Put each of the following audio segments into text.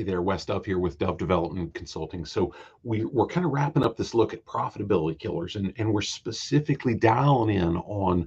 Hey there, Wes Dove here with Dove Development Consulting. So we're kind of wrapping up this look at profitability killers, and we're specifically dialing in on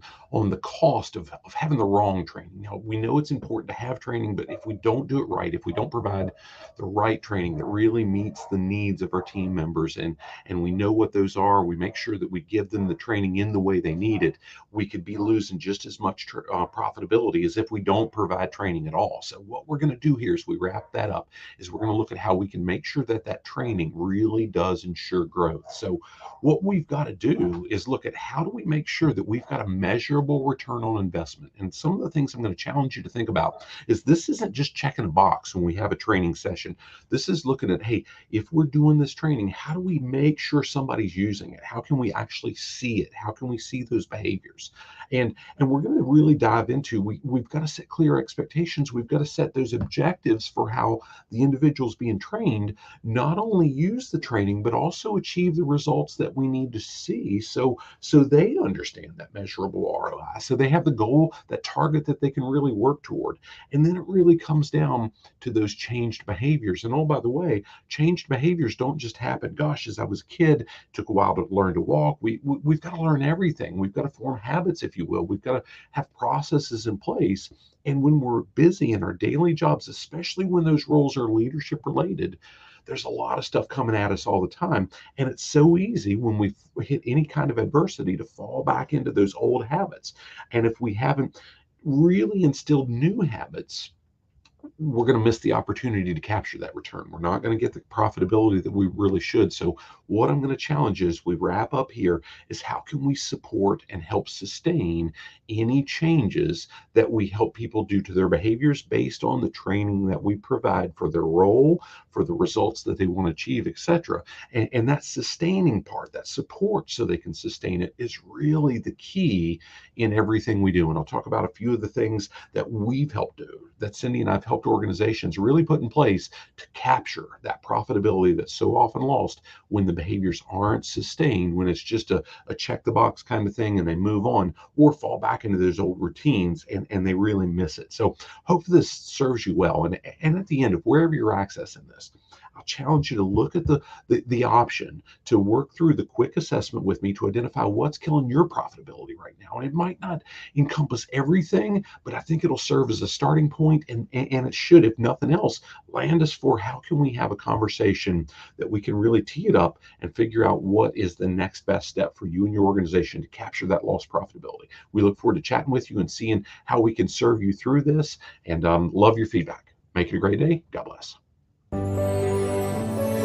the cost of having the wrong training. Now, we know it's important to have training, but if we don't do it right, if we don't provide the right training that really meets the needs of our team members, and we know what those are, we make sure that we give them the training in the way they need it, we could be losing just as much profitability as if we don't provide training at all. So what we're going to do here is we wrap that up is we're going to look at how we can make sure that that training really does ensure growth. So what we've got to do is look at how do we make sure that we've got a measurable return on investment. And some of the things I'm going to challenge you to think about is this isn't just checking a box when we have a training session. This is looking at, hey, if we're doing this training, how do we make sure somebody's using it? How can we actually see it? How can we see those behaviors? And we're going to really dive into, we've got to set clear expectations. We've got to set those objectives for how the individuals being trained not only use the training, but also achieve the results that we need to see. So they understand that measurable ROI. So they have the goal, that target that they can really work toward. And then it really comes down to those changed behaviors. And oh, by the way, changed behaviors don't just happen. Gosh, as I was a kid, it took a while to learn to walk. We've got to learn everything. We've got to form habits, if you will. We've got to have processes in place. And when we're busy in our daily jobs, especially when those roles are leadership related, there's a lot of stuff coming at us all the time. And it's so easy when we hit any kind of adversity to fall back into those old habits. And if we haven't really instilled new habits, we're going to miss the opportunity to capture that return. We're not going to get the profitability that we really should. So what I'm going to challenge you as we wrap up here is how can we support and help sustain any changes that we help people do to their behaviors based on the training that we provide for their role, for the results that they want to achieve, etc. And that sustaining part, that support so they can sustain it, is really the key in everything we do. And I'll talk about a few of the things that we've helped do, that Cindy and I've helped organizations really put in place to capture that profitability that's so often lost when the behaviors aren't sustained, when it's just a check the box kind of thing and they move on or fall back into those old routines and they really miss it. So hope this serves you well. And at the end of wherever you're accessing this, I'll challenge you to look at the option to work through the quick assessment with me to identify what's killing your profitability right now. And it might not encompass everything, but I think it'll serve as a starting point, and it should, if nothing else, land us for how can we have a conversation that we can really tee it up and figure out what is the next best step for you and your organization to capture that lost profitability. We look forward to chatting with you and seeing how we can serve you through this, and love your feedback. Make it a great day. God bless.